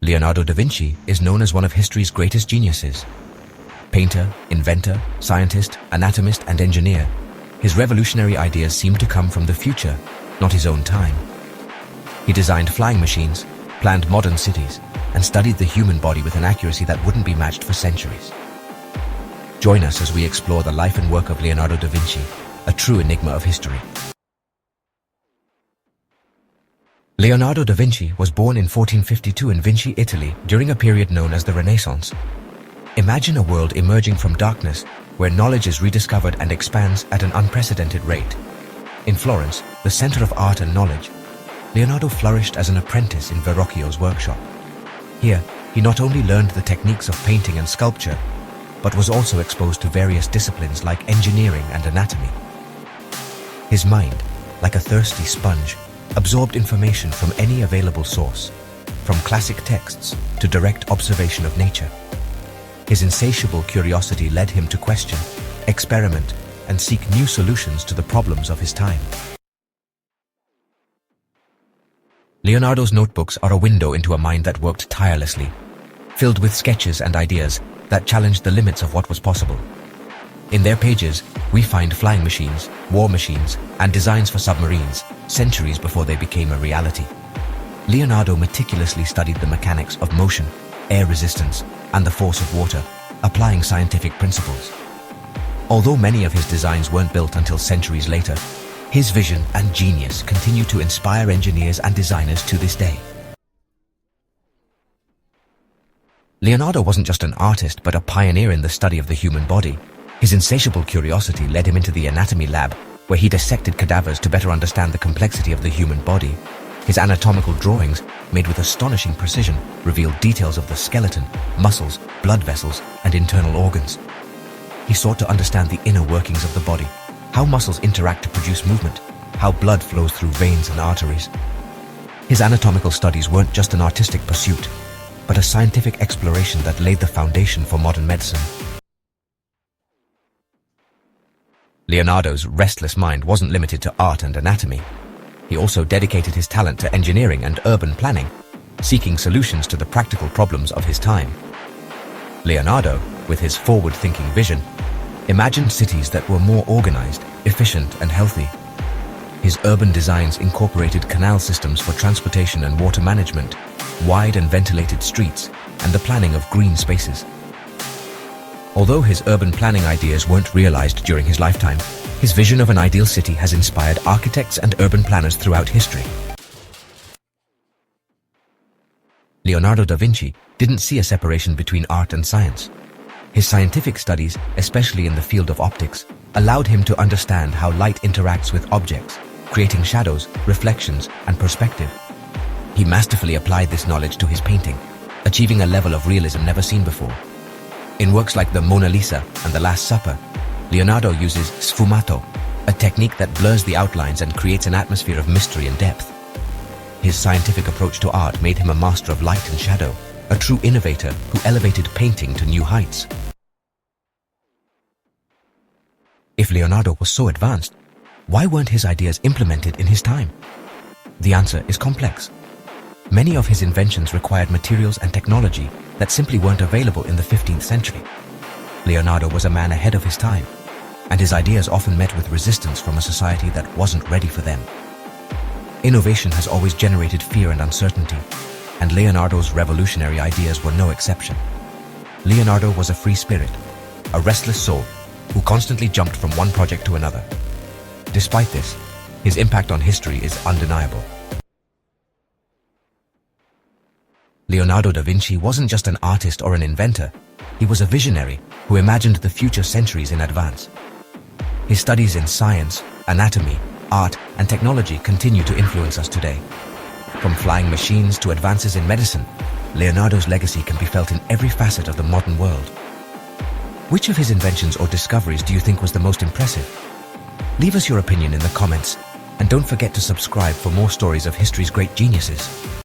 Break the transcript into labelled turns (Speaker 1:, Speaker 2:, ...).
Speaker 1: Leonardo da Vinci is known as one of history's greatest geniuses. Painter, inventor, scientist, anatomist, and engineer, his revolutionary ideas seem to come from the future, not his own time. He designed flying machines, planned modern cities, and studied the human body with an accuracy that wouldn't be matched for centuries. Join us as we explore the life and work of Leonardo da Vinci, a true enigma of history. Leonardo da Vinci was born in 1452 in Vinci, Italy, during a period known as the Renaissance. Imagine a world emerging from darkness, where knowledge is rediscovered and expands at an unprecedented rate. In Florence, the center of art and knowledge, Leonardo flourished as an apprentice in Verrocchio's workshop. Here, he not only learned the techniques of painting and sculpture, but was also exposed to various disciplines like engineering and anatomy. His mind, like a thirsty sponge, absorbed information from any available source, from classic texts to direct observation of nature. His insatiable curiosity led him to question, experiment, and seek new solutions to the problems of his time. Leonardo's notebooks are a window into a mind that worked tirelessly, filled with sketches and ideas that challenged the limits of what was possible. In their pages, we find flying machines, war machines, and designs for submarines, centuries before they became a reality. Leonardo meticulously studied the mechanics of motion, air resistance, and the force of water, applying scientific principles. Although many of his designs weren't built until centuries later, his vision and genius continue to inspire engineers and designers to this day. Leonardo wasn't just an artist, but a pioneer in the study of the human body. His insatiable curiosity led him into the anatomy lab, where he dissected cadavers to better understand the complexity of the human body. His anatomical drawings, made with astonishing precision, revealed details of the skeleton, muscles, blood vessels, and internal organs. He sought to understand the inner workings of the body, how muscles interact to produce movement, how blood flows through veins and arteries. His anatomical studies weren't just an artistic pursuit, but a scientific exploration that laid the foundation for modern medicine. Leonardo's restless mind wasn't limited to art and anatomy. He also dedicated his talent to engineering and urban planning, seeking solutions to the practical problems of his time. Leonardo, with his forward-thinking vision, imagined cities that were more organized, efficient, and healthy. His urban designs incorporated canal systems for transportation and water management, wide and ventilated streets, and the planning of green spaces. Although his urban planning ideas weren't realized during his lifetime, his vision of an ideal city has inspired architects and urban planners throughout history. Leonardo da Vinci didn't see a separation between art and science. His scientific studies, especially in the field of optics, allowed him to understand how light interacts with objects, creating shadows, reflections, and perspective. He masterfully applied this knowledge to his painting, achieving a level of realism never seen before. In works like the Mona Lisa and the Last Supper, Leonardo uses sfumato, a technique that blurs the outlines and creates an atmosphere of mystery and depth. His scientific approach to art made him a master of light and shadow, a true innovator who elevated painting to new heights. If Leonardo was so advanced, why weren't his ideas implemented in his time? The answer is complex. Many of his inventions required materials and technology that simply weren't available in the 15th century. Leonardo was a man ahead of his time, and his ideas often met with resistance from a society that wasn't ready for them. Innovation has always generated fear and uncertainty, and Leonardo's revolutionary ideas were no exception. Leonardo was a free spirit, a restless soul, who constantly jumped from one project to another. Despite this, his impact on history is undeniable. Leonardo da Vinci wasn't just an artist or an inventor, he was a visionary who imagined the future centuries in advance. His studies in science, anatomy, art, and technology continue to influence us today. From flying machines to advances in medicine, Leonardo's legacy can be felt in every facet of the modern world. Which of his inventions or discoveries do you think was the most impressive? Leave us your opinion in the comments, and don't forget to subscribe for more stories of history's great geniuses.